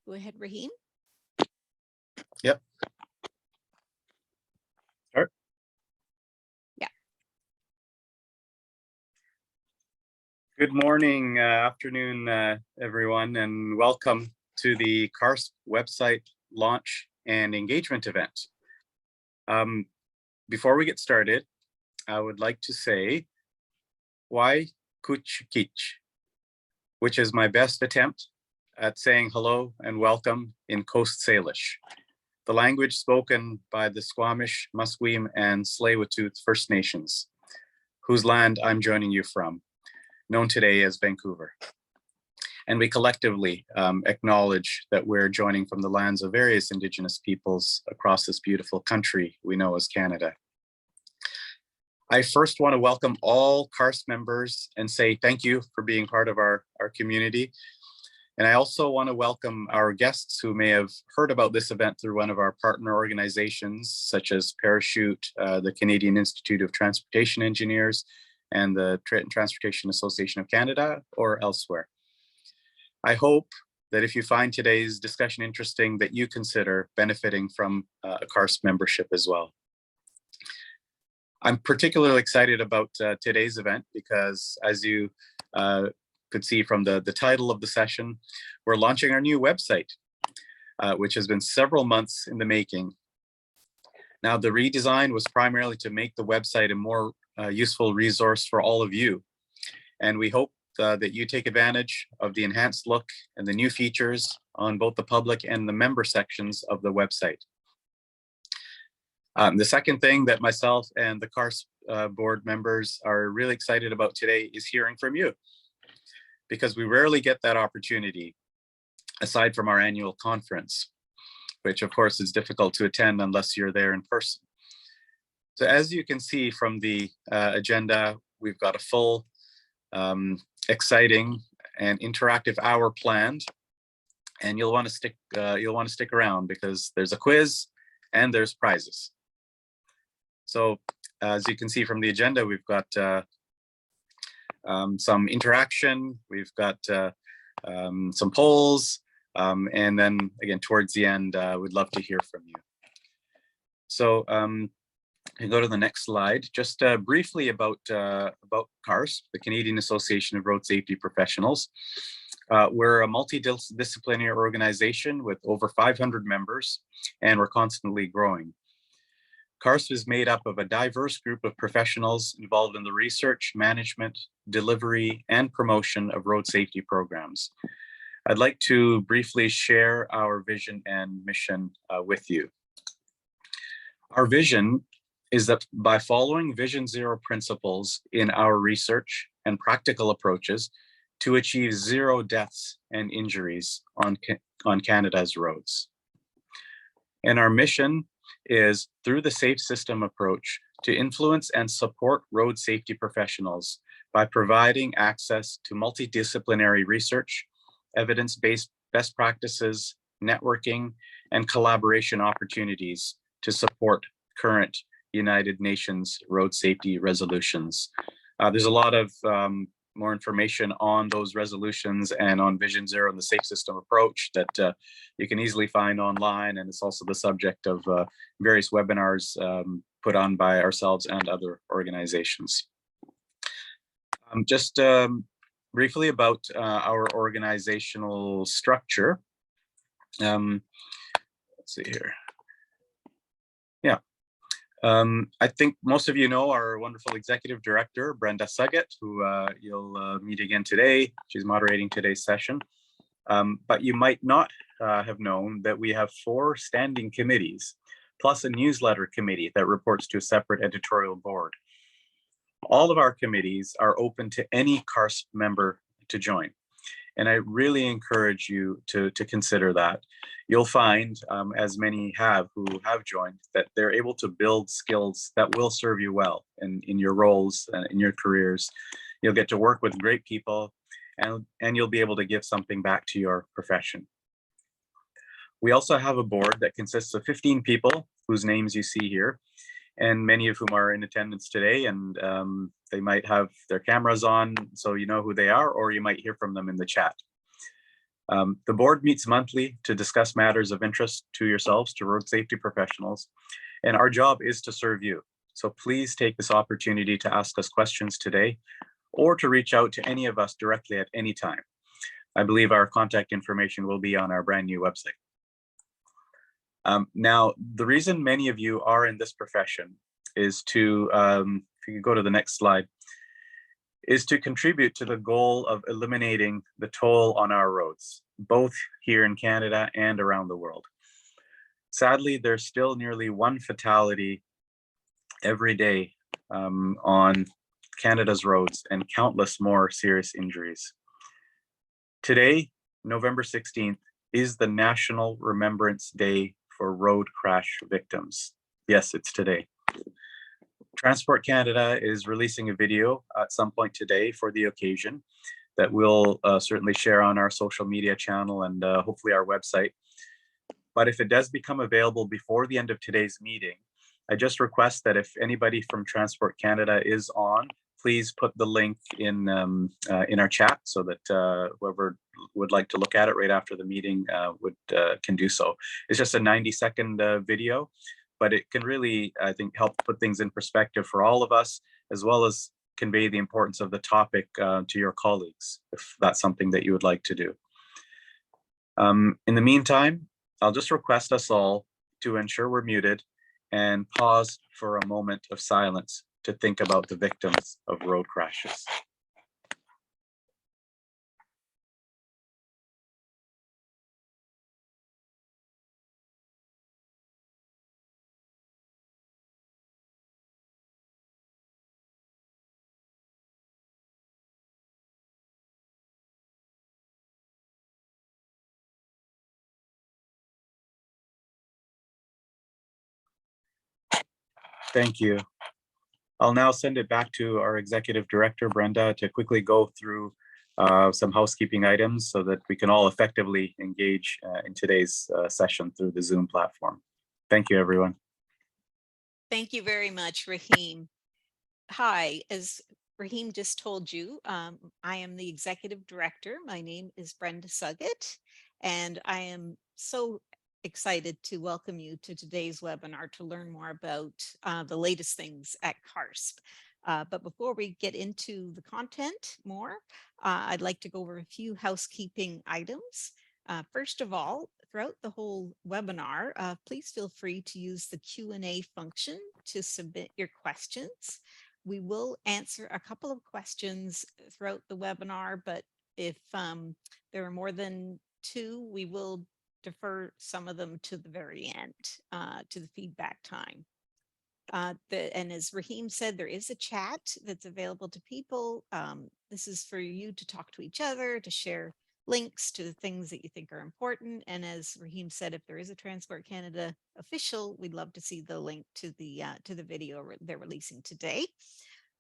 Go ahead, Raheem. Yep. Start. Yeah. Good morning, afternoon, everyone, and welcome to the CARSP website launch and engagement event. Before we get started, I would like to say, why Kuch Kich, which is my best attempt at saying hello and welcome in Coast Salish, the language spoken by the Squamish, Musqueam, and Tsleil-Waututh First Nations, whose land I'm joining you from, known today as Vancouver. And we collectively acknowledge that we're joining from the lands of various Indigenous peoples across this beautiful country we know as Canada. I first want to welcome all CARSP members and say thank you for being part of our community. And I also want to welcome our guests who may have heard about this event through one of our partner organizations, such as Parachute, the Canadian Institute of Transportation Engineers, and the Transportation Association of Canada, or elsewhere. I hope that if you find today's discussion interesting, that you consider benefiting from a CARSP membership as well. I'm particularly excited about today's event because, as you could see from the title of the session, we're launching our new website, which has been several months in the making. Now, the redesign was primarily to make the website a more useful resource for all of you. And we hope that you take advantage of the enhanced look and the new features on both the public and the member sections of the website. The second thing that myself and the CARSP board members are really excited about today is hearing from you, because we rarely get that opportunity aside from our annual conference, which of course is difficult to attend unless you're there in person. So as you can see from the agenda, we've got a full, exciting and interactive hour planned, and you'll want to stick around because there's a quiz and there's prizes. So as you can see from the agenda, we've got some interaction, we've got some polls, and then again towards the end, we'd love to hear from you. So you go to the next slide. Just briefly about CARSP, the Canadian Association of Road Safety Professionals. We're a multidisciplinary organization with over 500 members, and we're constantly growing. CARSP is made up of a diverse group of professionals involved in the research, management, delivery, and promotion of road safety programs. I'd like to briefly share our vision and mission with you. Our vision is that by following Vision Zero principles in our research and practical approaches to achieve zero deaths and injuries on Canada's roads. And our mission is, through the safe system approach, to influence and support road safety professionals by providing access to multidisciplinary research, evidence-based best practices, networking, and collaboration opportunities to support current United Nations road safety resolutions. There's a lot of more information on those resolutions and on Vision Zero and the safe system approach that you can easily find online, and it's also the subject of various webinars put on by ourselves and other organizations. Just briefly about our organizational structure. Let's see here. Yeah. I think most of you know our wonderful executive director, Brenda Suggett, who you'll meet again today. She's moderating today's session. But you might not have known that we have 4 standing committees, plus a newsletter committee that reports to a separate editorial board. All of our committees are open to any CARSP member to join. And I really encourage you to consider that. You'll find, as many have who have joined, that they're able to build skills that will serve you well in your roles and in your careers. You'll get to work with great people, and you'll be able to give something back to your profession. We also have a board that consists of 15 people whose names you see here, and many of whom are in attendance today, and they might have their cameras on, so you know who they are, or you might hear from them in the chat. The board meets monthly to discuss matters of interest to yourselves, to road safety professionals, and our job is to serve you. So please take this opportunity to ask us questions today or to reach out to any of us directly at any time. I believe our contact information will be on our brand new website. Now, the reason many of you are in this profession is to, if you could go to the next slide, is to contribute to the goal of eliminating the toll on our roads, both here in Canada and around the world. Sadly, there's still nearly one fatality every day on Canada's roads and countless more serious injuries. Today, November 16th, is the National Remembrance Day for road crash victims. Yes, it's today. Transport Canada is releasing a video at some point today for the occasion that we'll certainly share on our social media channel and hopefully our website. But if it does become available before the end of today's meeting, I just request that if anybody from Transport Canada is on, please put the link in our chat so that whoever would like to look at it right after the meeting can do so. It's just a 90-second video, but it can really, I think, help put things in perspective for all of us, as well as convey the importance of the topic to your colleagues, if that's something that you would like to do. In the meantime, I'll just request us all to ensure we're muted and pause for a moment of silence to think about the victims of road crashes. Thank you. I'll now send it back to our Executive Director, Brenda, to quickly go through some housekeeping items so that we can all effectively engage in today's session through the Zoom platform. Thank you, everyone. Thank you very much, Rahim. Hi, as Rahim just told you, I am the Executive Director. My name is Brenda Suggett, and I am so excited to welcome you to today's webinar to learn more about the latest things at CARSP. But before we get into the content more, I'd like to go over a few housekeeping items. First of all, throughout the whole webinar, please feel free to use the Q&A function to submit your questions. We will answer a couple of questions throughout the webinar, but if there are more than two, we will defer some of them to the very end, to the feedback time. And as Rahim said, there is a chat that's available to people. This is for you to talk to each other, to share links to the things that you think are important. And as Rahim said, if there is a Transport Canada official, we'd love to see the link to the video they're releasing today.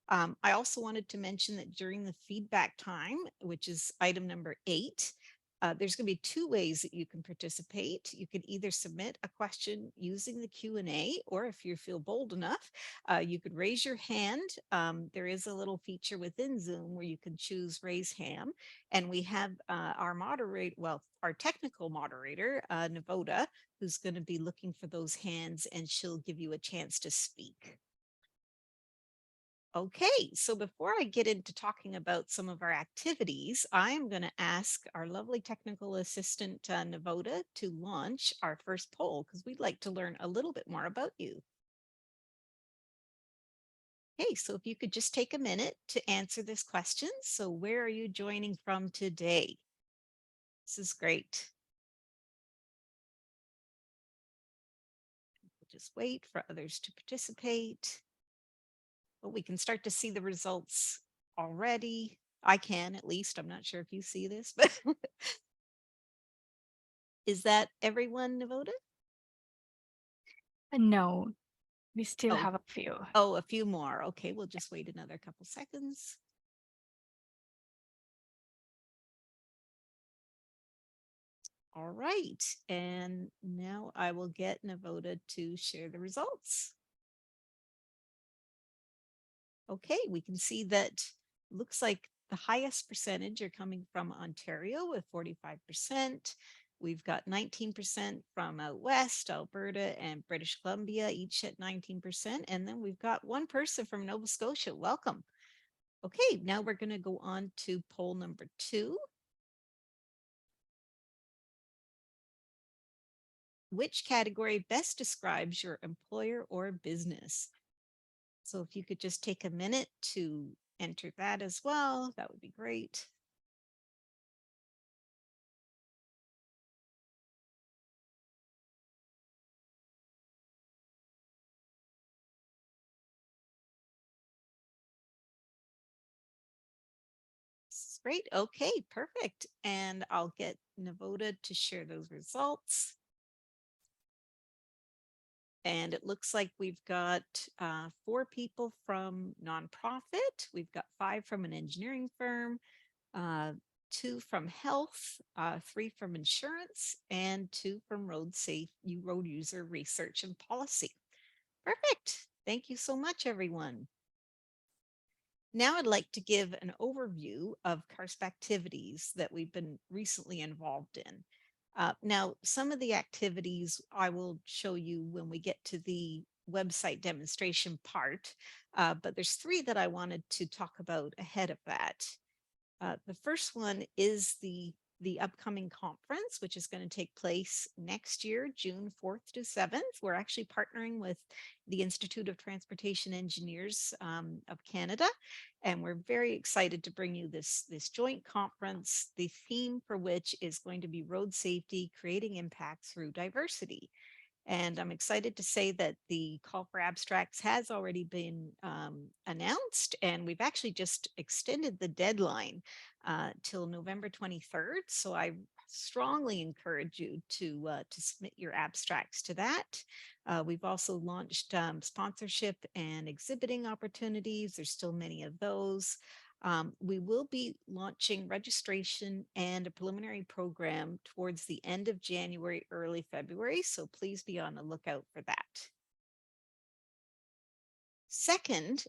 I also wanted to mention that during the feedback time, which is item number 8, there's going to be 2 ways that you can participate. You can either submit a question using the Q&A, or if you feel bold enough, you could raise your hand. There is a little feature within Zoom where you can choose raise hand, and we have our moderator, well, our technical moderator, Navoda, who's going to be looking for those hands, and she'll give you a chance to speak. Okay, so before I get into talking about some of our activities, I'm going to ask our lovely technical assistant, Navoda, to launch our first poll because we'd like to learn a little bit more about you. Okay, so if you could just take a minute to answer this question. So where are you joining from today? This is great. We'll just wait for others to participate. But we can start to see the results already. I can, at least. I'm not sure if you see this, but is that everyone, Navoda? No, we still Oh. have a few. Oh, a few more. Okay, we'll just wait another couple seconds. All right, and now I will get Navoda to share the results. Okay, we can see that looks like the highest percentage are coming from Ontario with 45%. We've got 19% from out west, Alberta and British Columbia, each at 19%. And then we've got one person from Nova Scotia. Welcome. Okay, now we're going to go on to poll number 2. Which category best describes your employer or business? So if you could just take a minute to enter that as well, that would be great. This is great. Okay, perfect. And I'll get Navoda to share those results. And it looks like we've got 4 people from nonprofit. We've got 5 from an engineering firm, 2 from health, 3 from insurance, and 2 from road user research and policy. Perfect. Thank you so much, everyone. Now I'd like to give an overview of CARSP activities that we've been recently involved in. Now, some of the activities I will show you when we get to the website demonstration part, but there's 3 that I wanted to talk about ahead of that. The first one is the upcoming conference, which is going to take place next year, June 4th to 7th. We're actually partnering with the Institute of Transportation Engineers of Canada, and we're very excited to bring you this joint conference, the theme for which is going to be road safety, creating impact through diversity. And I'm excited to say that the call for abstracts has already been announced, and we've actually just extended the deadline till November 23rd. So I strongly encourage you to submit your abstracts to that. We've also launched sponsorship and exhibiting opportunities. There's still many of those. We will be launching registration and a preliminary program towards the end of January, early February, so please be on the lookout for that. Second,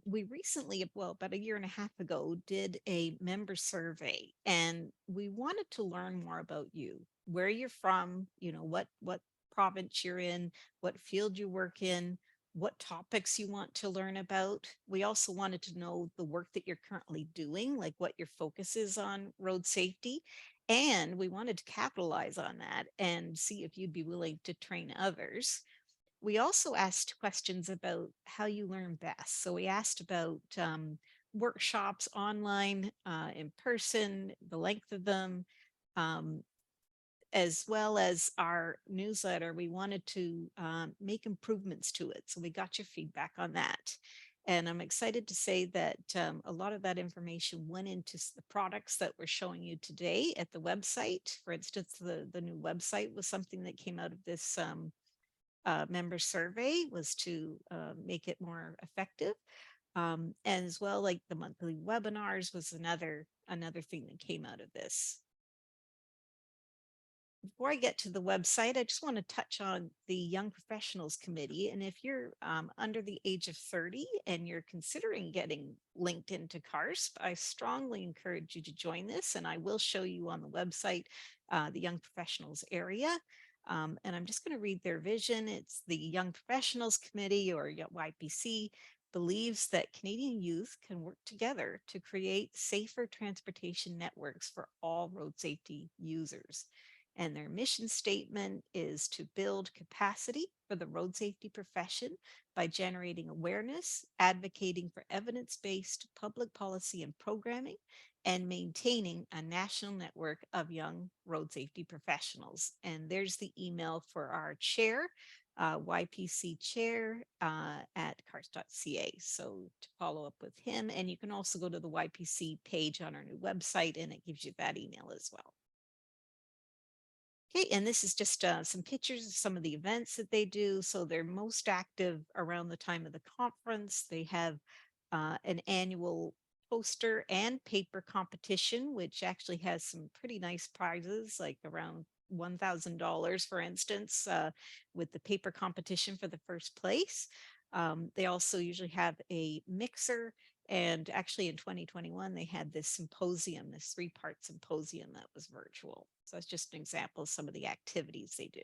we recently, well, about a year and a half ago, did a member survey, and we wanted to learn more about you, where you're from, what province you're in, what field you work in, what topics you want to learn about. We also wanted to know the work that you're currently doing, like what your focus is on road safety. And we wanted to capitalize on that and see if you'd be willing to train others. We also asked questions about how you learn best. So we asked about workshops online, in person, the length of them, um, as well as our newsletter. We wanted to make improvements to it. So we got your feedback on that. And I'm excited to say that a lot of that information went into the products that we're showing you today at the website. For instance, the new website was something that came out of this member survey, was to make it more effective. And as well, like the monthly webinars was another thing that came out of this. Before I get to the website, I just want to touch on the Young Professionals Committee. And if you're under the age of 30 and you're considering getting linked into CARSP, I strongly encourage you to join this. And I will show you on the website the Young Professionals area. And I'm just going to read their vision. It's the Young Professionals Committee, or YPC, believes that Canadian youth can work together to create safer transportation networks for all road safety users. And their mission statement is to build capacity for the road safety profession by generating awareness, advocating for evidence-based public policy and programming, and maintaining a national network of young road safety professionals. And there's the email for our chair, YPC chair at cars.ca. So to follow up with him, and you can also go to the YPC page on our new website, and it gives you that email as well. Okay, and this is just some pictures of some of the events that they do. So they're most active around the time of the conference. They have an annual poster and paper competition, which actually has some pretty nice prizes, like around $1,000, for instance, with the paper competition for the first place. They also usually have a mixer And actually in 2021, they had this symposium, this 3-part symposium that was virtual. So it's just an example of some of the activities they do.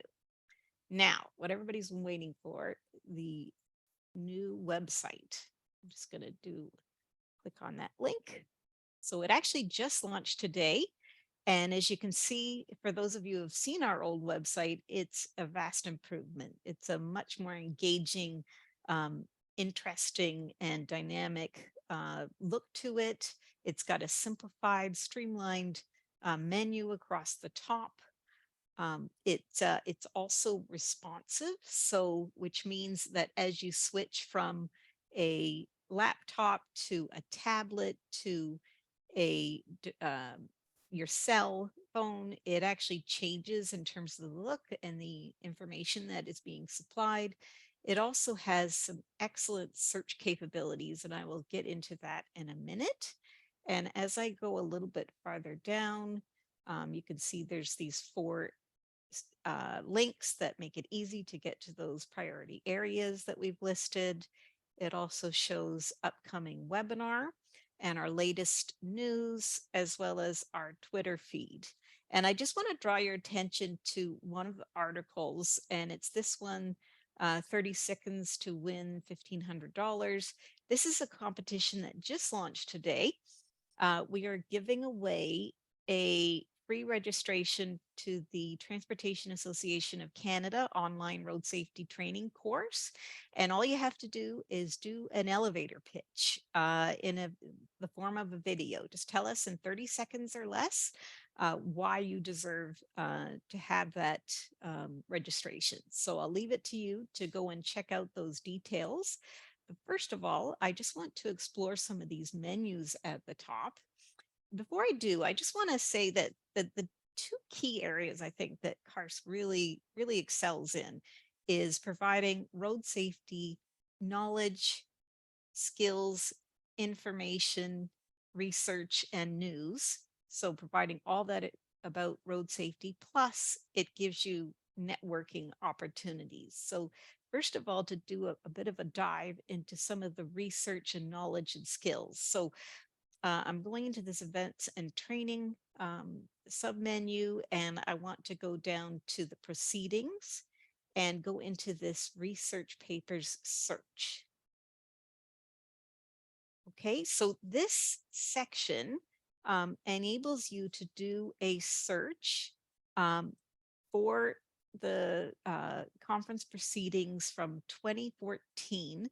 Now, what everybody's been waiting for, the new website. I'm just going to click on that link. So it actually just launched today. And as you can see, for those of you who have seen our old website, it's a vast improvement. It's a much more engaging, interesting, and dynamic look to it. It's got a simplified, streamlined menu across the top. It's also responsive, so which means that as you switch from a laptop to a tablet to your cell phone, it actually changes in terms of the look and the information that is being supplied. It also has some excellent search capabilities, and I will get into that in a minute. And as I go a little bit farther down, you can see there's these 4 links that make it easy to get to those priority areas that we've listed. It also shows upcoming webinar and our latest news, as well as our Twitter feed. And I just want to draw your attention to one of the articles, and it's this one, 30 seconds to win $1,500. This is a competition that just launched today. We are giving away a free registration to the Transportation Association of Canada online road safety training course. And all you have to do is do an elevator pitch in the form of a video. Just tell us in 30 seconds or less why you deserve to have that registration. So I'll leave it to you to go and check out those details. But first of all, I just want to explore some of these menus at the top. Before I do, I just want to say that the 2 key areas I think that CARSP really excels in is providing road safety knowledge, skills, information, research, and news. So providing all that about road safety, plus it gives you networking opportunities. So first of all, to do a bit of a dive into some of the research and knowledge and skills. So I'm going into this events and training submenu, and I want to go down to the proceedings and go into this research papers search. Okay, so this section enables you to do a search for the conference proceedings from 2014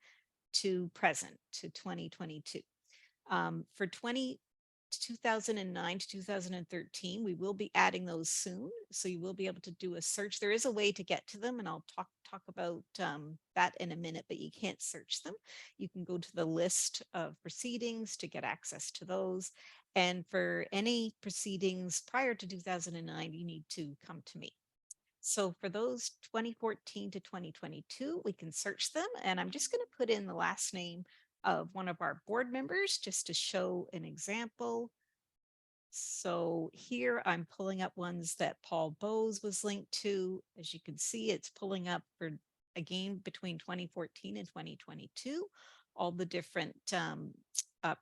to present to 2022. For 2009 to 2013, we will be adding those soon. So you will be able to do a search. There is a way to get to them, and I'll talk about that in a minute, but you can't search them. You can go to the list of proceedings to get access to those. And for any proceedings prior to 2009, you need to come to me. So for those 2014 to 2022, we can search them. And I'm just going to put in the last name of one of our board members just to show an example. So here I'm pulling up ones that Paul Bowes was linked to. As you can see, it's pulling up for again between 2014 and 2022, all the different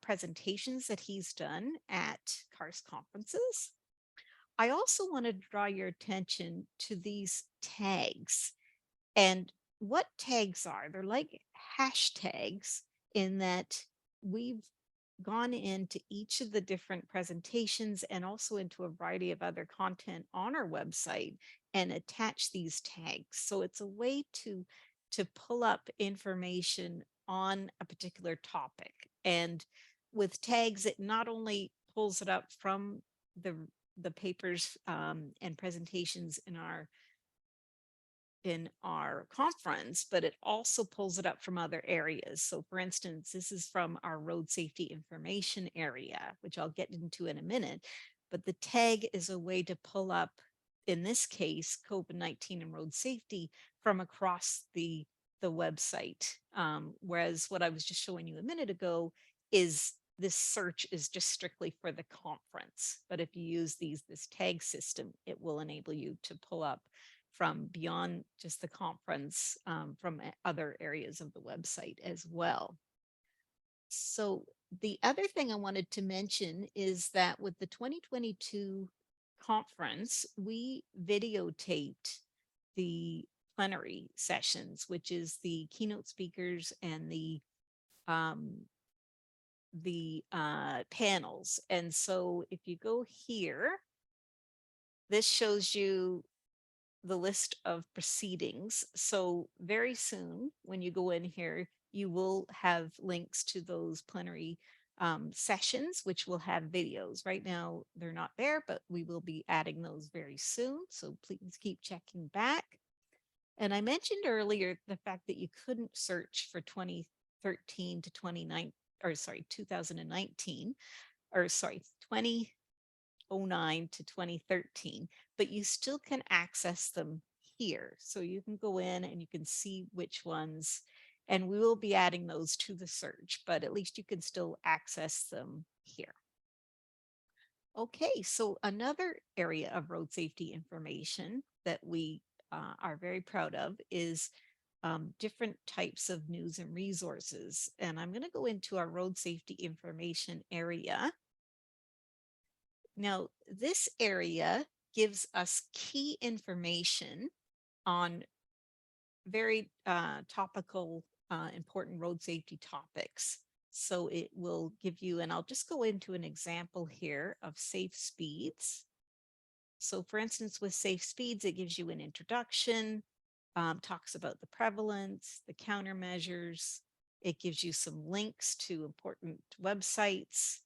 presentations that he's done at CARS conferences. I also want to draw your attention to these tags. And what tags are? They're like hashtags in that we've gone into each of the different presentations and also into a variety of other content on our website and attach these tags. So it's a way to pull up information on a particular topic. And with tags, it not only pulls it up from the papers and presentations in our conference, but it also pulls it up from other areas. So for instance, this is from our road safety information area, which I'll get into in a minute, but the tag is a way to pull up, in this case, COVID-19 and road safety from across the website. Whereas what I was just showing you a minute ago is this search is just strictly for the conference. But if you use this tag system, it will enable you to pull up from beyond just the conference, from other areas of the website as well. So The other thing I wanted to mention is that with the 2022 conference, we videotaped the plenary sessions, which is the keynote speakers and um, the panels. And so if you go here, this shows you the list of proceedings. So very soon, when you go in here, you will have links to those plenary sessions, which will have videos. Right now, they're not there, but we will be adding those very soon. So please keep checking back. And I mentioned earlier the fact that you couldn't search for 2013 to 2019, or sorry, 2019, or sorry, 2009 to 2013, but you still can access them here. So you can go in and you can see which ones, and we will be adding those to the search, but at least you can still access them here. Okay, so another area of road safety information that we are very proud of is different types of news and resources. And I'm going to go into our road safety information area. Now, this area gives us key information on very topical, important road safety topics. So it will give you, and I'll just go into an example here of safe speeds. So for instance, with safe speeds, it gives you an introduction, talks about the prevalence, the countermeasures. It gives you some links to important websites,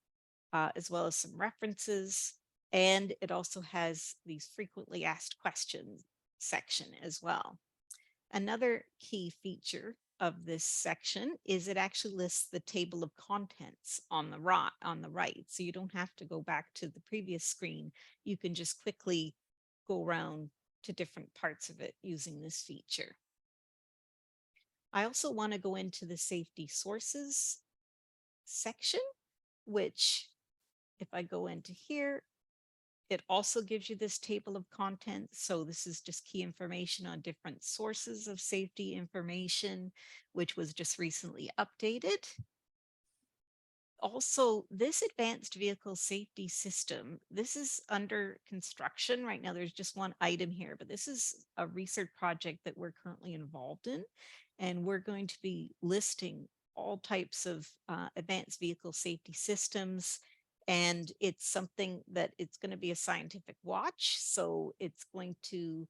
as well as some references. And it also has these frequently asked questions section as well. Another key feature of this section is it actually lists the table of contents on the right. So you don't have to go back to the previous screen. You can just quickly go around to different parts of it using this feature. I also want to go into the safety sources section, which if I go into here, it also gives you this table of contents. So this is just key information on different sources of safety information, which was just recently updated. Also, this advanced vehicle safety system, this is under construction right now. There's just one item here, but this is a research project that we're currently involved in. And we're going to be listing all types of advanced vehicle safety systems, and it's something that it's going to be a scientific watch. So it's going to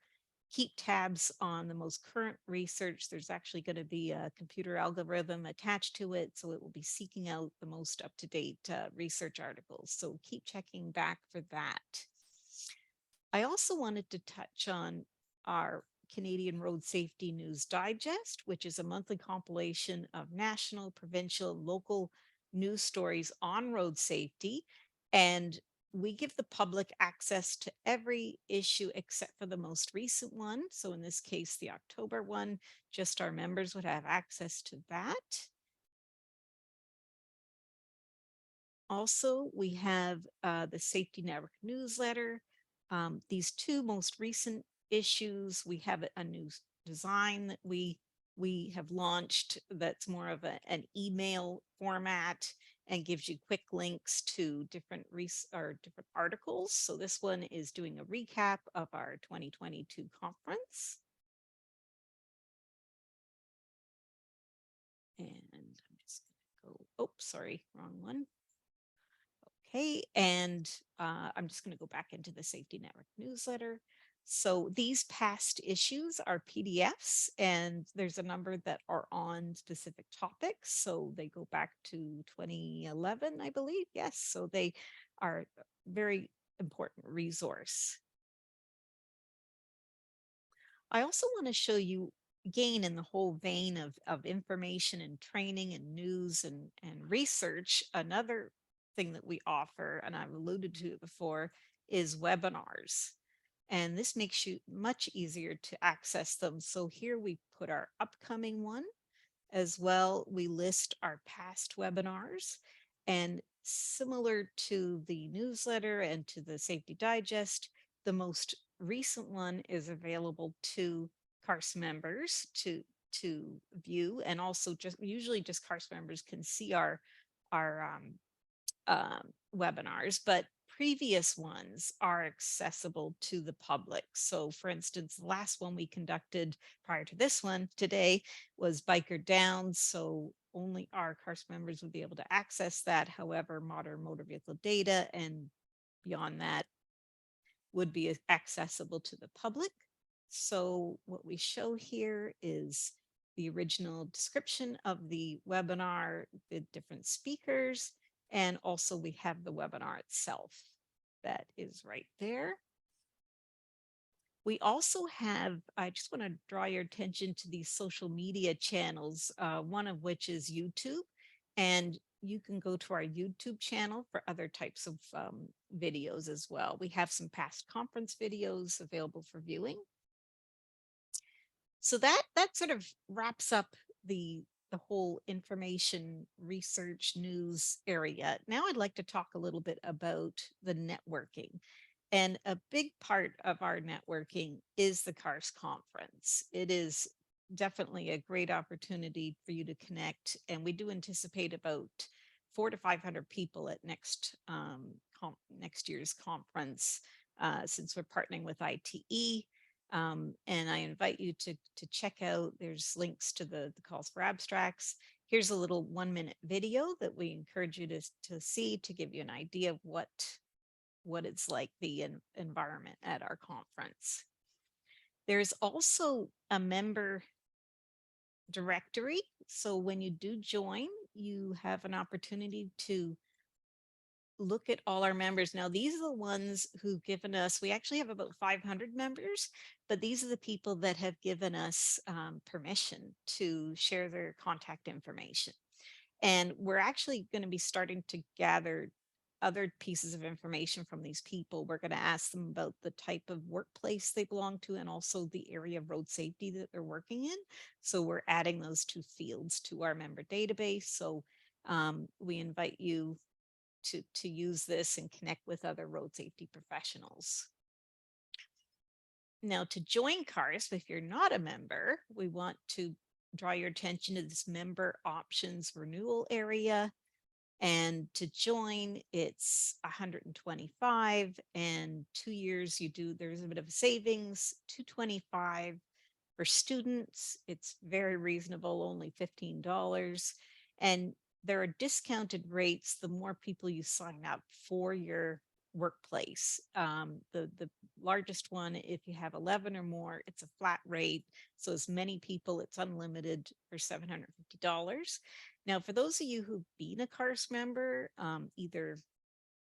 keep tabs on the most current research. There's actually going to be a computer algorithm attached to it, so it will be seeking out the most up-to-date research articles. So keep checking back for that. I also wanted to touch on our Canadian Road Safety News Digest, which is a monthly compilation of national, provincial, local news stories on road safety. And we give the public access to every issue except for the most recent one. So in this case, the October one, just our members would have access to that. Also, we have the Safety Network newsletter. These two most recent issues, we have a new design that we have launched that's more of an email format and gives you quick links to different different articles. So this one is doing a recap of our 2022 conference. And I'm just gonna go, oh, sorry, wrong one. Okay, and I'm just going to go back into the Safety Network newsletter. So these past issues are PDFs, and there's a number that are on specific topics. So they go back to 2011, I believe. Yes, so they are a very important resource. I also want to show you, again, in the whole vein of information and training and news and research, another thing that we offer, and I've alluded to it before, is webinars. And this makes you much easier to access them. So here we put our upcoming one as well. We list our past webinars, and similar to the newsletter and to the Safety Digest, the most recent one is available to CARSP members to view, and also just usually just CARSP members can see our webinars, but previous ones are accessible to the public. So for instance, the last one we conducted prior to this one today was Biker Downs. So only our CARSP members would be able to access that. However, modern motor vehicle data and beyond that would be accessible to the public. So what we show here is the original description of the webinar, the different speakers, and also we have the webinar itself that is right there. We also have, I just want to draw your attention to these social media channels, one of which is YouTube. And you can go to our YouTube channel for other types of videos as well. We have some past conference videos available for viewing. So that sort of wraps up the whole information research news area. Now I'd like to talk a little bit about the networking. And a big part of our networking is the CARS conference. It is definitely a great opportunity for you to connect. And we do anticipate about 400 to 500 people at next year's conference, since we're partnering with ITE. And I invite you to check out, there's links to the calls for abstracts. Here's a little 1-minute video that we encourage you to see to give you an idea of what it's like, the environment at our conference. There's also a member directory. So when you do join, you have an opportunity to look at all our members. Now, these are the ones who've given us, we actually have about 500 members, but these are the people that have given us permission to share their contact information. And we're actually going to be starting to gather other pieces of information from these people. We're going to ask them about the type of workplace they belong to and also the area of road safety that they're working in. So we're adding those 2 fields to our member database. So we invite you to use this and connect with other road safety professionals. Now, to join CARSP, if you're not a member, we want to draw your attention to this member options renewal area. And to join, it's 125, and 2 years there's a bit of a savings, 225. For students, it's very reasonable, only $15. And there are discounted rates the more people you sign up for your workplace. The largest one, if you have 11 or more, it's a flat rate. So as many people, it's unlimited for $750. Now, for those of you who've been a CARS member, either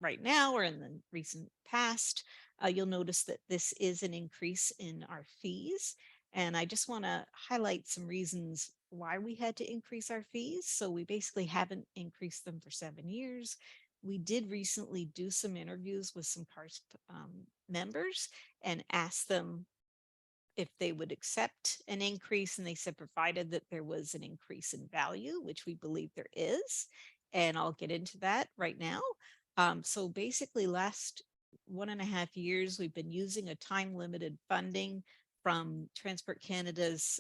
right now or in the recent past, you'll notice that this is an increase in our fees. And I just want to highlight some reasons why we had to increase our fees. So we basically haven't increased them for 7 years. We did recently do some interviews with some CARSP members and asked them if they would accept an increase, and they said provided that there was an increase in value, which we believe there is, and I'll get into that right now. So basically last 1.5 years we've been using a time limited funding from Transport Canada's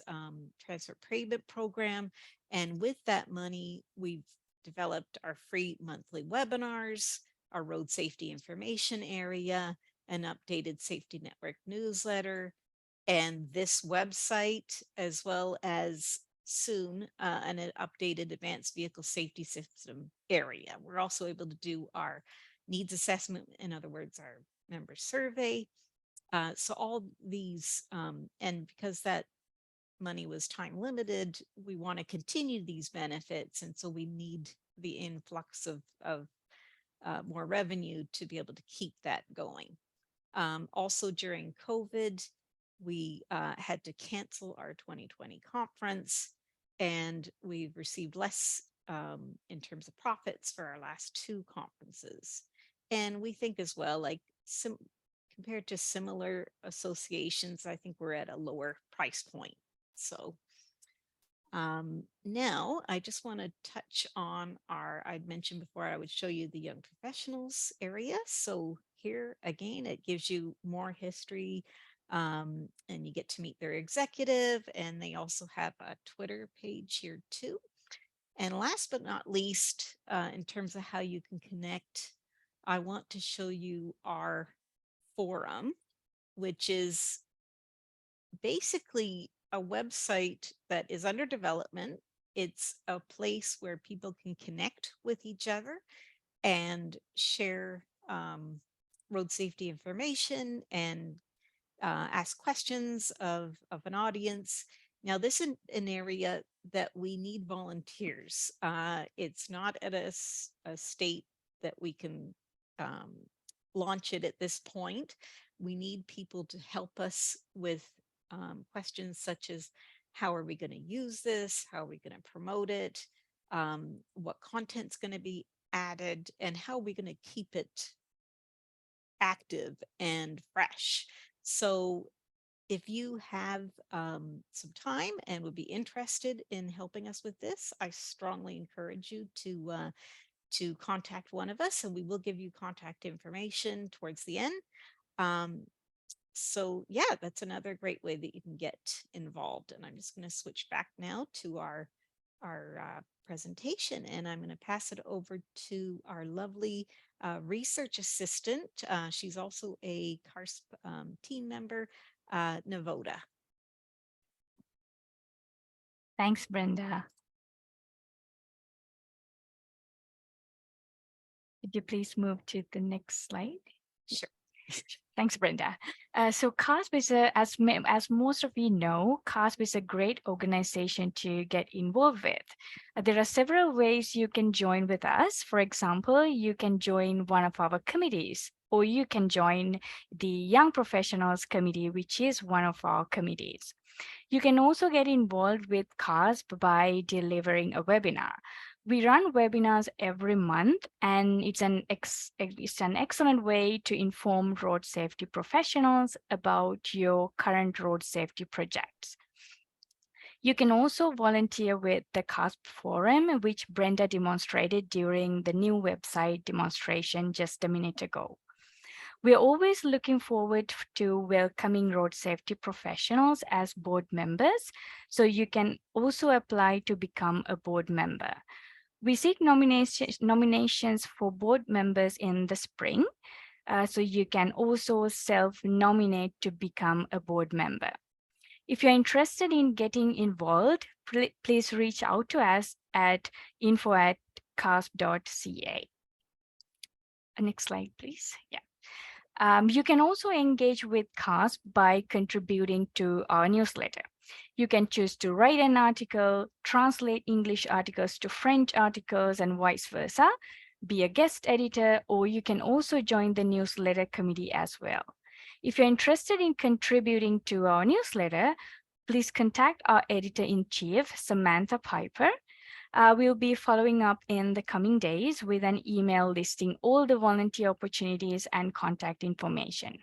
transfer payment program, and with that money we've developed our free monthly webinars, our road safety information area, an updated safety network newsletter, and this website, as well as soon an updated advanced vehicle safety system area. We're also able to do our needs assessment, in other words, our member survey. So all these, and because that money was time limited, we want to continue these benefits. And so we need the influx of more revenue to be able to keep that going. Also during COVID, we had to cancel our 2020 conference, and we've received less in terms of profits for our last 2 conferences. And we think as well, like compared to similar associations, I think we're at a lower price point. So now I just want to touch on I'd mentioned before I would show you the young professionals area. So here again, it gives you more history, and you get to meet their executive, and they also have a Twitter page here too. And last but not least, in terms of how you can connect, I want to show you our forum, which is basically a website that is under development. It's a place where people can connect with each other and share road safety information and ask questions of an audience. Now, this is an area that we need volunteers. It's not at a state that we can um, launch it at this point. We need people to help us with questions such as how are we going to use this? How are we going to promote it? What content's going to be added? And how are we going to keep it active and fresh? So if you have some time and would be interested in helping us with this, I strongly encourage you to contact one of us, and we will give you contact information towards the end. Um, so yeah, that's another great way that you can get involved. And I'm just going to switch back now to our presentation, and I'm going to pass it over to our lovely research assistant. She's also a CARSP team member, Navoda. Thanks, Brenda. Could you please move to the next slide? Sure. Thanks, Brenda. So CARSP is as most of you know, CARSP is a great organization to get involved with. There are several ways you can join with us. For example, you can join one of our committees, or you can join the Young Professionals Committee, which is one of our committees. You can also get involved with CARSP by delivering a webinar. We run webinars every month, and it's an excellent way to inform road safety professionals about your current road safety projects. You can also volunteer with the CARSP forum, which Brenda demonstrated during the new website demonstration just a minute ago. We're always looking forward to welcoming road safety professionals as board members, so you can also apply to become a board member. We seek nominations for board members in the spring, so you can also self-nominate to become a board member. If you're interested in getting involved, please reach out to us at info@carsp.ca. Next slide, please. Yeah. You can also engage with CARSP by contributing to our newsletter. You can choose to write an article, translate English articles to French articles, and vice versa, be a guest editor, or you can also join the newsletter committee as well. If you're interested in contributing to our newsletter, please contact our editor-in-chief, Samantha Piper. We'll be following up in the coming days with an email listing all the volunteer opportunities and contact information.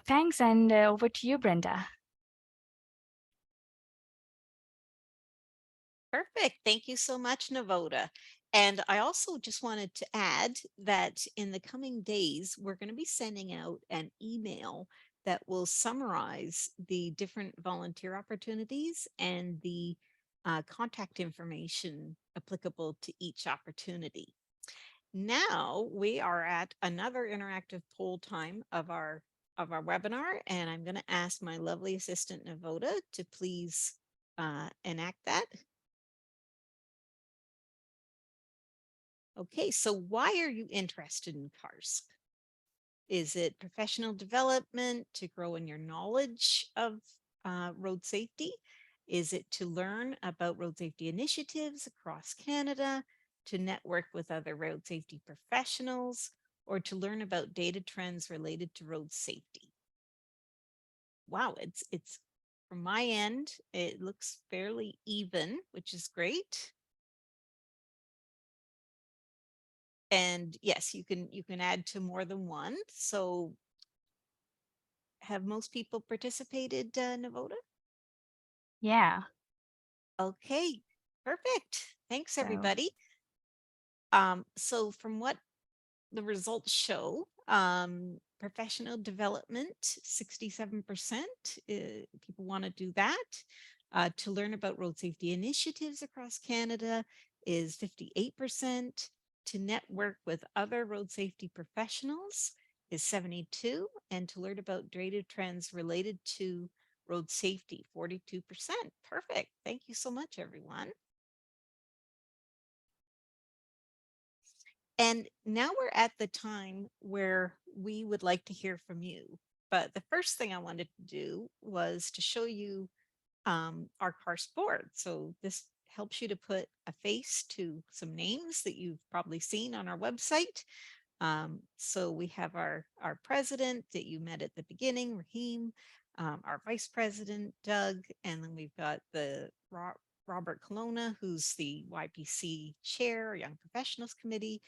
Thanks, and over to you, Brenda. Perfect. Thank you so much, Navoda. And I also just wanted to add that in the coming days, we're going to be sending out an email that will summarize the different volunteer opportunities and the contact information applicable to each opportunity. Now we are at another interactive poll time of our webinar, and I'm going to ask my lovely assistant Navoda to please enact that. Okay, so why are you interested in CARSP? Is it professional development to grow in your knowledge of road safety? Is it to learn about road safety initiatives across Canada, to network with other road safety professionals, or to learn about data trends related to road safety? Wow, it's from my end, it looks fairly even, which is great. And yes, you can add to more than one. So have most people participated, Navoda? Yeah. Okay, perfect. Thanks, So everybody. So from what the results show, professional development, 67%, people want to do that. To learn about road safety initiatives across Canada, is 58%. To network with other road safety professionals is 72%. And to learn about data trends related to road safety, 42%. Perfect. Thank you so much, everyone. And now we're at the time where we would like to hear from you. But the first thing I wanted to do was to show you our CARSP board. So this helps you to put a face to some names that you've probably seen on our website. So we have our president that you met at the beginning, Raheem, our vice president, Doug, and then we've got the Robert Colonna, who's the YPC chair, Young Professionals Committee,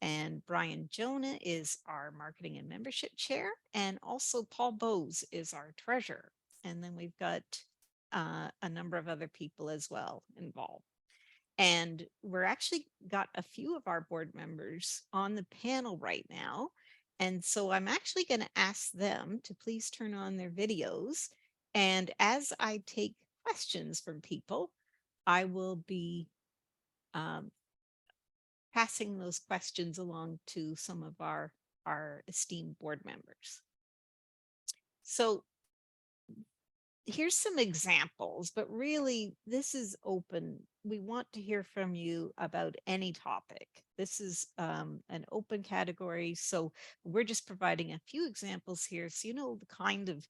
and Brian Jonah is our marketing and membership chair, and also Paul Bowes is our treasurer. And then we've got a number of other people as well involved. And we're actually got a few of our board members on the panel right now. And so I'm actually going to ask them to please turn on their videos. And as I take questions from people, I will be passing those questions along to some of our esteemed board members. So here's some examples, but really this is open. We want to hear from you about any topic. This is an open category. So we're just providing a few examples here. So you know the kind of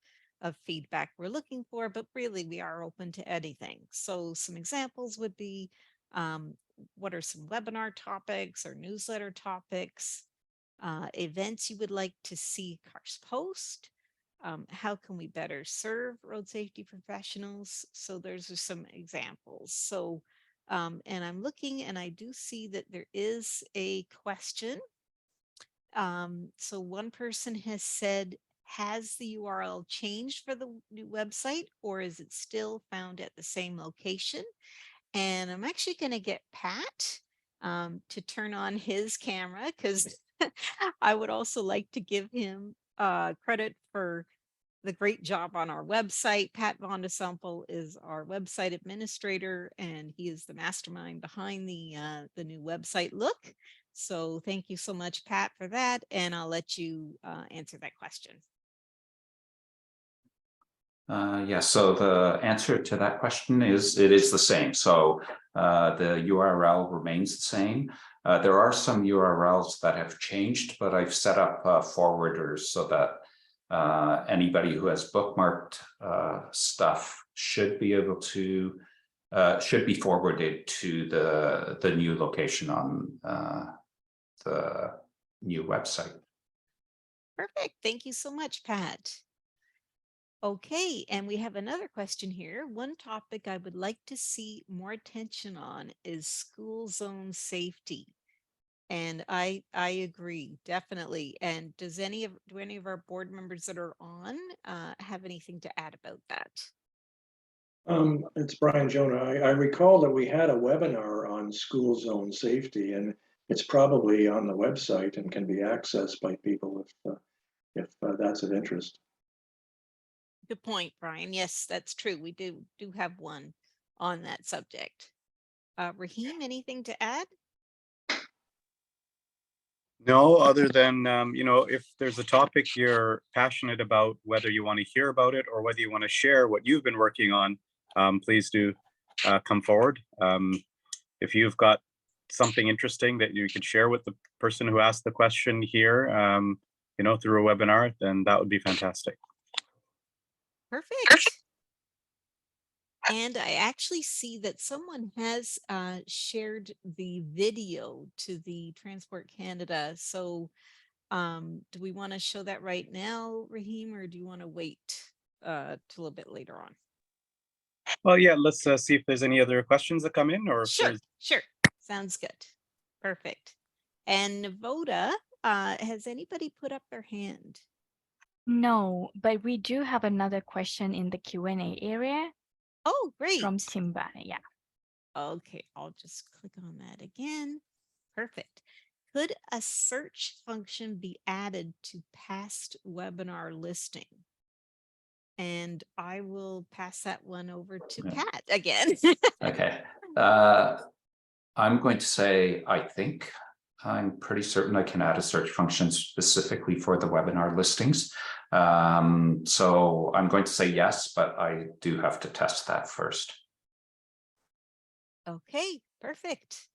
feedback we're looking for, but really we are open to anything. So some examples would be what are some webinar topics or newsletter topics, events you would like to see CARSP post. How can we better serve road safety professionals? So there's some examples. So, and I'm looking and I do see that there is a question. So one person has said, has the URL changed for the new website or is it still found at the same location? And I'm actually going to get Pat to turn on his camera because I would also like to give him credit for the great job on our website. Pat Von de Sample is our website administrator, and he is the mastermind behind the new website look. So thank you so much, Pat, for that. And I'll let you answer that question. Yes, so the answer to that question is it is the same. So the URL remains the same. There are some URLs that have changed, but I've set up forwarders so that anybody who has bookmarked stuff should be able to should be forwarded to the new location on the new website. Perfect. Thank you so much, Pat. Okay, and we have another question here. One topic I would like to see more attention on is school zone safety. And I agree, definitely. And do any of our board members that are on have anything to add about that? It's Brian Jonah. I recall that we had a webinar on school zone safety, and it's probably on the website and can be accessed by people if that's of interest. Good point, Brian. Yes, that's true. We do have one on that subject. Raheem, anything to add? No, other than, you know, if there's a topic you're passionate about, whether you want to hear about it or whether you want to share what you've been working on, please do come forward. If you've got something interesting that you could share with the person who asked the question here, you know, through a webinar, then that would be fantastic. Perfect. And I actually see that someone has shared the video to the Transport Canada. So do we want to show that right now, Raheem, or do you want to wait till a little bit later on? Well, yeah, let's see if there's any other questions that come in, or if Sure, there's... sure. Sounds good. Perfect. And Navoda, has anybody put up their hand? No, but we do have another question in the Q&A area. Oh, great. From Timba, yeah. Okay, I'll just click on that again. Perfect. Could a search function be added to past webinar listing? And I will pass that one over to Pat again. Okay. I'm going to say, I think. I'm pretty certain I can add a search function specifically for the webinar listings. So I'm going to say yes, but I do have to test that first. Okay, perfect.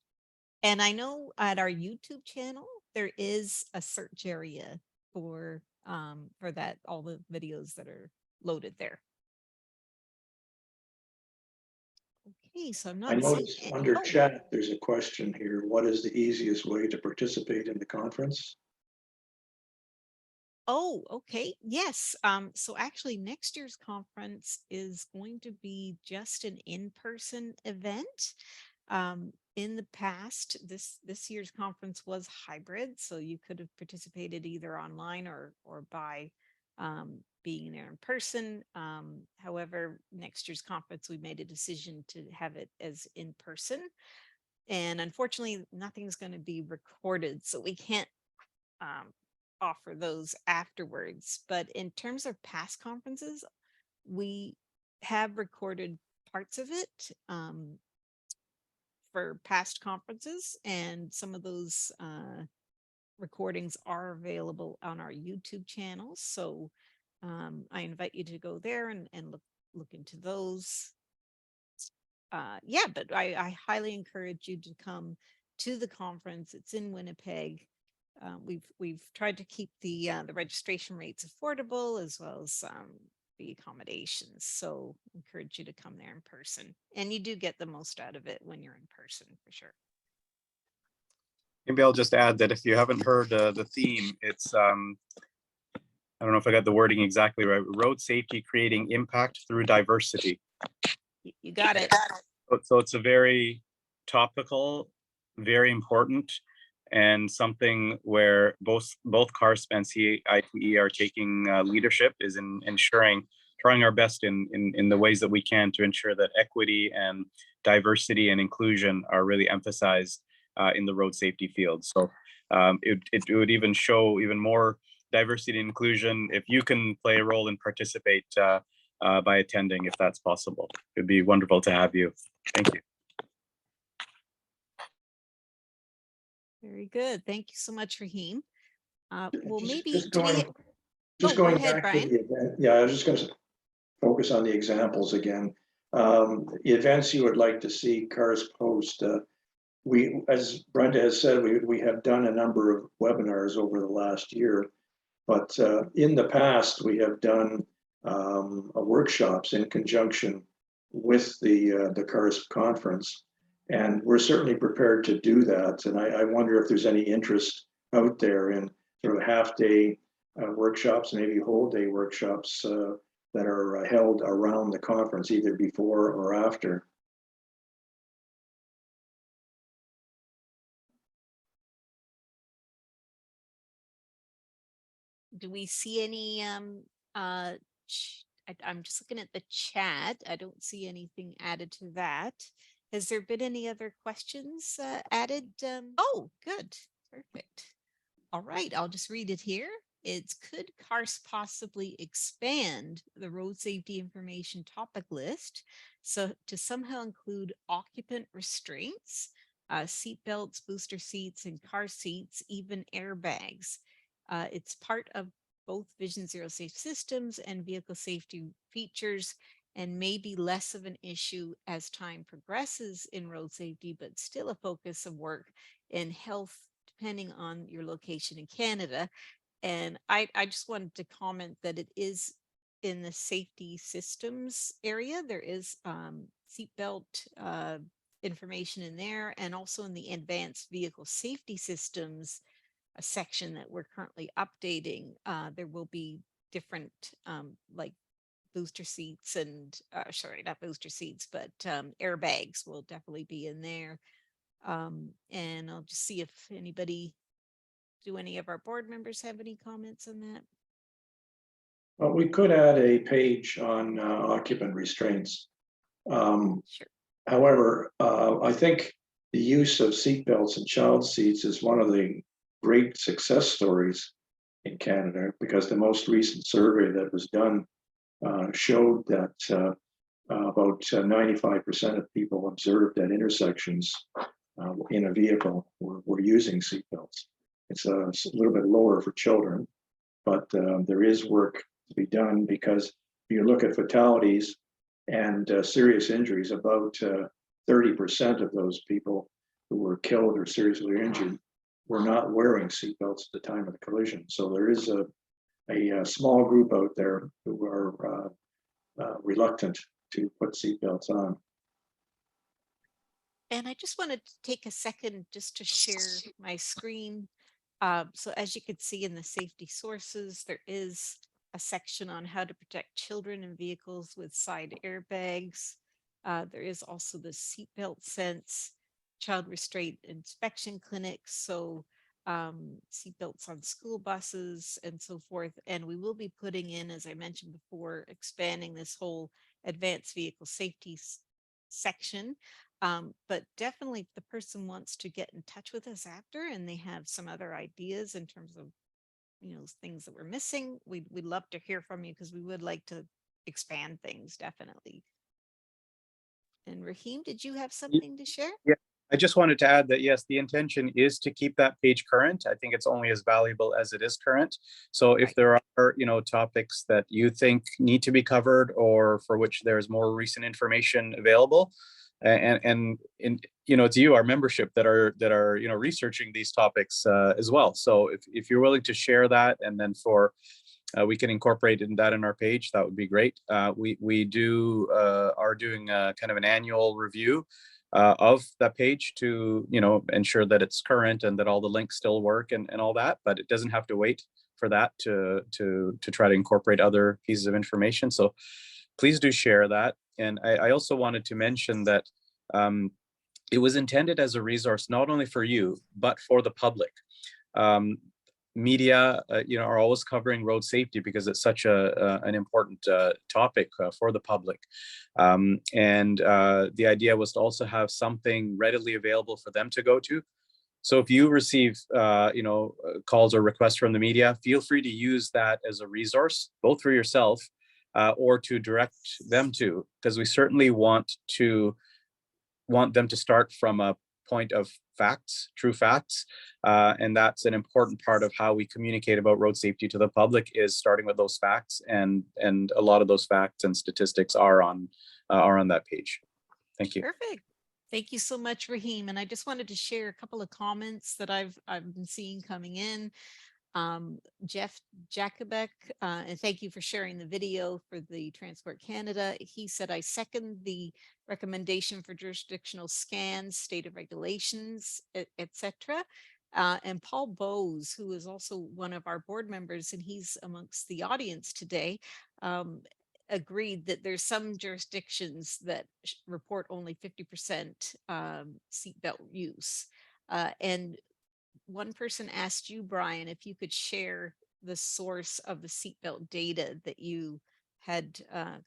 And I know at our YouTube channel, there is a search area for that, all the videos that are loaded there. Okay, so I'm I not seeing noticed any. under Oh, chat, there's a question here. What is the easiest way to participate in the conference? oh, okay. Yes. So actually next year's conference is going to be just an in-person event. In the past, this year's conference was hybrid, so you could have participated either online or by being there in person. However, next year's conference, we made a decision to have it as in person. And unfortunately, nothing's going to be recorded, so we can't um, offer those afterwards. But in terms of past conferences, we have recorded parts of it for past conferences, and some of those recordings are available on our YouTube channel. So I invite you to go there and look into those. Yeah, but I highly encourage you to come to the conference. It's in Winnipeg. We've tried to keep the registration rates affordable, as well as the accommodations. So encourage you to come there in person, and you do get the most out of it when you're in person, for sure. Maybe I'll just add that if you haven't heard the theme, it's I don't know if I got the wording exactly right. Road safety creating impact through diversity. You got it. So it's a very topical, very important, and something where both CARSP and CIPE are taking leadership, is in ensuring, trying our best in the ways that we can to ensure that equity and diversity and inclusion are really emphasized in the road safety field. So it would even show even more diversity and inclusion if you can play a role and participate by attending, if that's possible. It'd be wonderful to have you. Thank you. Very good. Thank you so much, Raheem. Well, maybe Just do we? going, just Go going ahead, back to Brian. the event. Yeah, I was just going to focus on the examples again. The events you would like to see CARSP host. We, as Brenda has said, we have done a number of webinars over the last year, but in the past we have done workshops in conjunction with the CARSP conference, and we're certainly prepared to do that. And I wonder if there's any interest out there in sort of half-day workshops, maybe whole-day workshops that are held around the conference, either before or after. Do we see any I'm just looking at the chat. I don't see anything added to that. Has there been any other questions added? Oh, good. Perfect. All right, I'll just read it here. It's, could CARSP possibly expand the road safety information topic list so to somehow include occupant restraints, seat belts, booster seats, and car seats, even airbags? It's part of both Vision Zero Safe Systems and vehicle safety features, and may be less of an issue as time progresses in road safety, but still a focus of work in health, depending on your location in Canada. And I just wanted to comment that it is in the safety systems area. There is seatbelt information in there, and also in the advanced vehicle safety systems, a section that we're currently updating. There will be different like booster seats and sorry, not booster seats, but airbags will definitely be in there. And I'll just see if anybody, do any of our board members have any comments on that? Well, we could add a page on occupant restraints. Sure. However, I think the use of seatbelts and child seats is one of the great success stories in Canada, because the most recent survey that was done showed that about 95% of people observed at intersections in a vehicle were using seatbelts. It's a little bit lower for children, but there is work to be done, because if you look at fatalities and serious injuries, about 30% of those people who were killed or seriously injured were not wearing seatbelts at the time of the collision. So there is a small group out there who are reluctant to put seatbelts on. And I just wanted to take a second just to share my screen. So as you can see in the safety sources, there is a section on how to protect children in vehicles with side airbags. There is also the seatbelt sense, child restraint inspection clinics, so seatbelts on school buses and so forth. And we will be putting in, as I mentioned before, expanding this whole advanced vehicle safety section. But definitely if the person wants to get in touch with us after and they have some other ideas in terms of, you know, things that we're missing, we'd love to hear from you, because we would like to expand things, definitely. And Raheem, did you have something to share? Yeah, I just wanted to add that, yes, the intention is to keep that page current. I think it's only as valuable as it is current. So if there are, you know, topics that you think need to be covered or for which there's more recent information available, and you know, it's you, our membership, that are you know, researching these topics as well. So if you're willing to share that, and then for we can incorporate that in our page, that would be great. We are doing kind of an annual review of that page to, you know, ensure that it's current and that all the links still work and all that. But it doesn't have to wait for that to try to incorporate other pieces of information. So please do share that. And I also wanted to mention that it was intended as a resource not only for you but for the public. Media, you know, are always covering road safety because it's such an important topic for the public. And the idea was to also have something readily available for them to go to. So if you receive, you know, calls or requests from the media, feel free to use that as a resource, both for yourself or to direct them to, because we certainly want them to start from a point of facts, true facts. And that's an important part of how we communicate about road safety to the public, is starting with those facts. And a lot of those facts and statistics are on that page. Thank you. Perfect. Thank you so much, Raheem. And I just wanted to share a couple of comments that I've been seeing coming in. Jeff Jacobek, and thank you for sharing the video for the Transport Canada. He said, I second the recommendation for jurisdictional scans, stated regulations, etc. And Paul Bowes, who is also one of our board members, and he's amongst the audience today, agreed that there's some jurisdictions that report only 50% seatbelt use. And one person asked you, Brian, if you could share the source of the seatbelt data that you had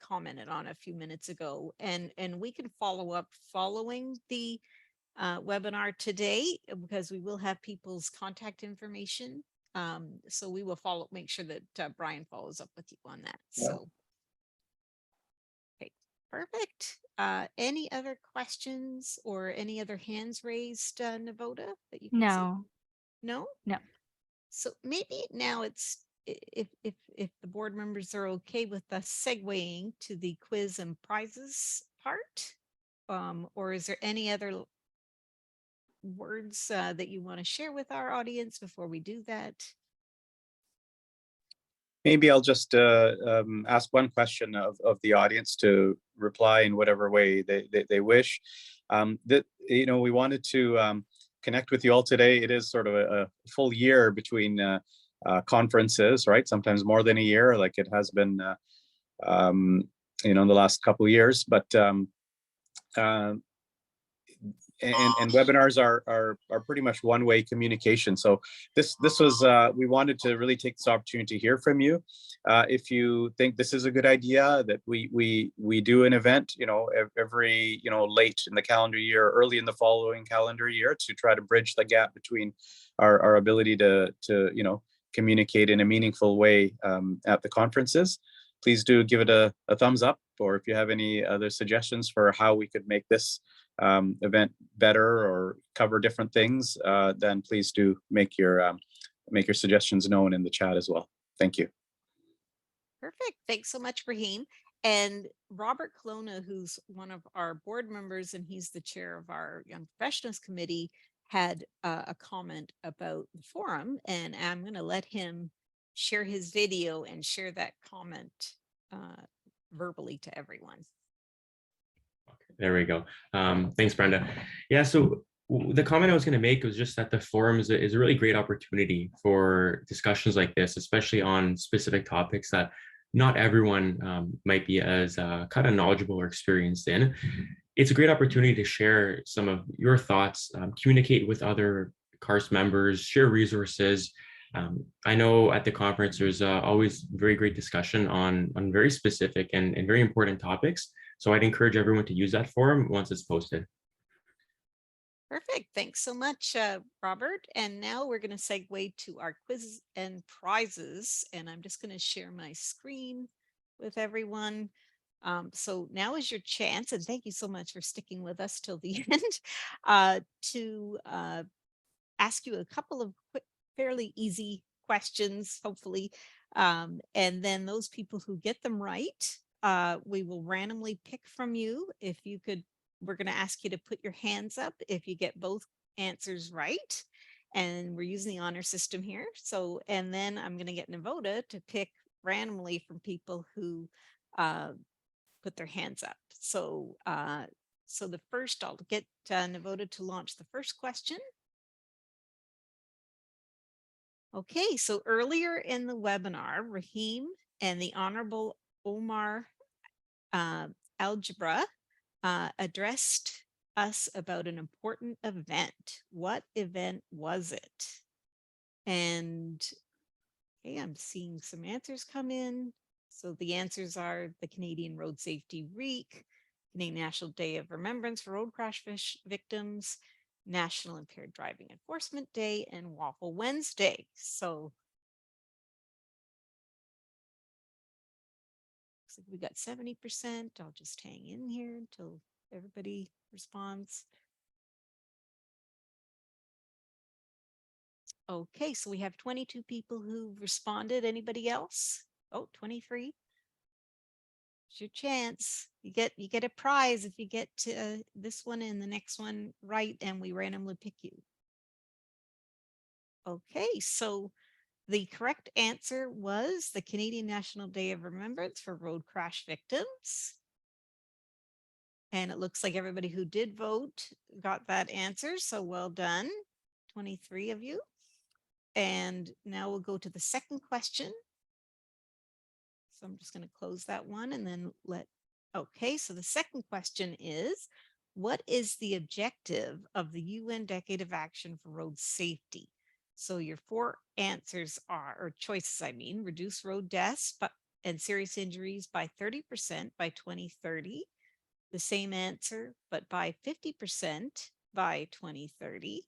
commented on a few minutes ago, and we can follow up following the webinar today, because we will have people's contact information. So we will make sure that Brian follows up with you on that. Yeah. So, okay, perfect. Any other questions or any other hands raised, Navoda, that you can see? No. No? No. So maybe now it's, if the board members are okay with us segueing to the quiz and prizes part, or is there any other words that you want to share with our audience before we do that? Maybe I'll just ask one question of the audience to reply in whatever way they wish. That, you know, we wanted to connect with you all today. It is sort of a full year between conferences, right? Sometimes more than a year, like it has been, you know, in the last couple of years. But and webinars are pretty much one-way communication. So this was we wanted to really take this opportunity to hear from you. If you think this is a good idea, that we do an event, you know, every, you know, late in the calendar year, early in the following calendar year, to try to bridge the gap between our ability to you know, communicate in a meaningful way at the conferences. Please do give it a thumbs up, or if you have any other suggestions for how we could make this event better or cover different things, then please do make your suggestions known in the chat as well. Thank you. Perfect. Thanks so much, Raheem. And Robert Colonna, who's one of our board members, and he's the chair of our Young Professionals Committee, had a comment about the forum, and I'm going to let him share his video and share that comment verbally to everyone. There we go. Thanks, Brenda. Yeah, so the comment I was going to make was just that the forum is a really great opportunity for discussions like this, especially on specific topics that not everyone might be as kind of knowledgeable or experienced in. It's a great opportunity to share some of your thoughts, communicate with other CARSP members, share resources. I know at the conference, there's always very great discussion on very specific and very important topics. So I'd encourage everyone to use that forum once it's posted. Perfect. Thanks so much, Robert. And now we're going to segue to our quizzes and prizes. And I'm just going to share my screen with everyone. So now is your chance, and thank you so much for sticking with us till the end, to ask you a couple of quick, fairly easy questions, hopefully. And then those people who get them right, we will randomly pick from you. If you could, we're going to ask you to put your hands up if you get both answers right. And we're using the honor system here. So, and then I'm going to get Navoda to pick randomly from people who put their hands up. So, so the first, I'll get Navoda to launch the first question. Okay, so earlier in the webinar, Raheem and the Honorable Omar Algebra addressed us about an important event. What event was it? And okay, I'm seeing some answers come in. So the answers are the Canadian Road Safety Week, Canadian National Day of Remembrance for Road Crash Victims, National Impaired Driving Enforcement Day, and Waffle Wednesday. So looks like we got 70%. I'll just hang in here until everybody responds. Okay, so we have 22 people who responded. Anybody else? Oh, 23. It's your chance. You get a prize if you get to this one and the next one right, and we randomly pick you. Okay, so the correct answer was the Canadian National Day of Remembrance for Road Crash Victims. And it looks like everybody who did vote got that answer, so well done, 23 of you. And now we'll go to the second question. So I'm just going to close that one and then okay, so the second question is, what is the objective of the UN Decade of Action for Road Safety? So your four answers are, or choices, I mean, reduce road deaths and serious injuries by 30% by 2030. The same answer, but by 50% by 2030.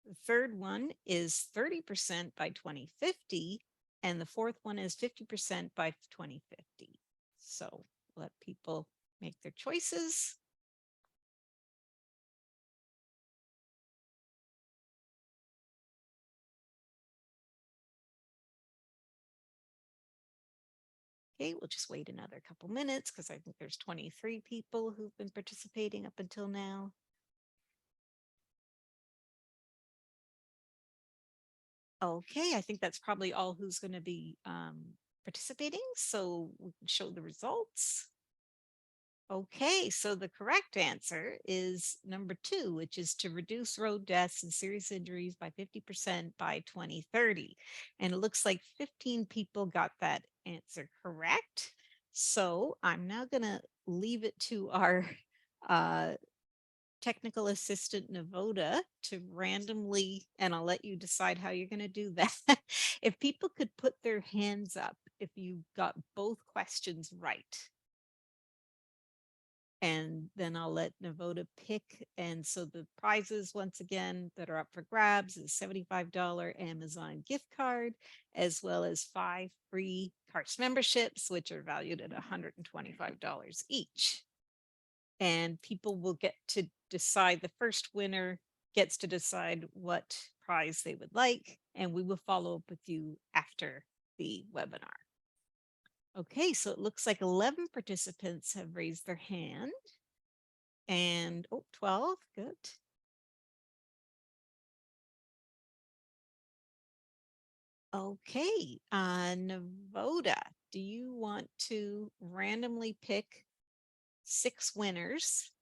The third one is 30% by 2050. And the fourth one is 50% by 2050. So let people make their choices. Okay, we'll just wait another couple minutes because I think there's 23 people who've been participating up until now. Okay, I think that's probably all who's going to be participating. So we can show the results. Okay, so the correct answer is number 2, which is to reduce road deaths and serious injuries by 50% by 2030. And it looks like 15 people got that answer correct. So I'm now going to leave it to our technical assistant Navoda to randomly, and I'll let you decide how you're going to do that. If people could put their hands up if you got both questions right. And then I'll let Navoda pick. And so the prizes, once again, that are up for grabs is $75 Amazon gift card, as well as 5 free CARSP memberships, which are valued at $125 each. and people will get to decide. The first winner gets to decide what prize they would like, and we will follow up with you after the webinar. Okay, so it looks like 11 participants have raised their hand, and 12, good. Okay, Navoda, do you want to randomly pick 6 winners?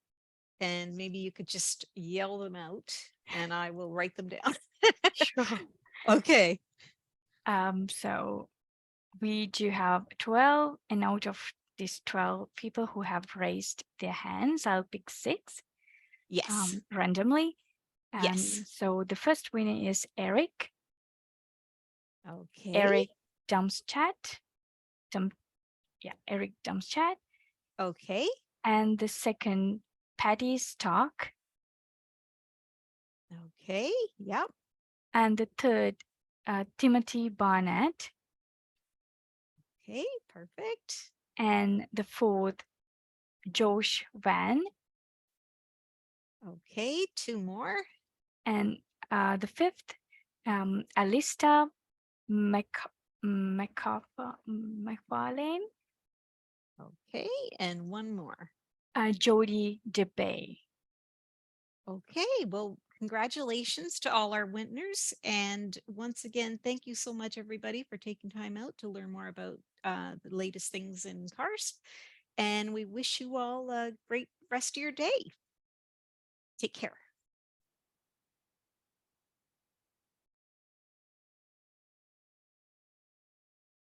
And maybe you could just yell them out and I will write them down. Sure. Okay. So we do have 12, and out of these 12 people who have raised their hands, I'll pick 6 Yes. randomly. Yes. So the first winner is Eric. Okay. Eric Dumpschat. Eric Dumpschat. Okay. And the second, Patty Stark. Okay. Yep. And the third, Timothy Barnett. Okay. Perfect. And the fourth, Josh Van. Okay. 2 more. And the fifth, Alista McFarlane. Okay. And 1 more. Jody DeBay. Okay. Well, congratulations to all our winners. And once again, thank you so much, everybody, for taking time out to learn more about the latest things in CARSP. And we wish you all a great rest of your day. Take care.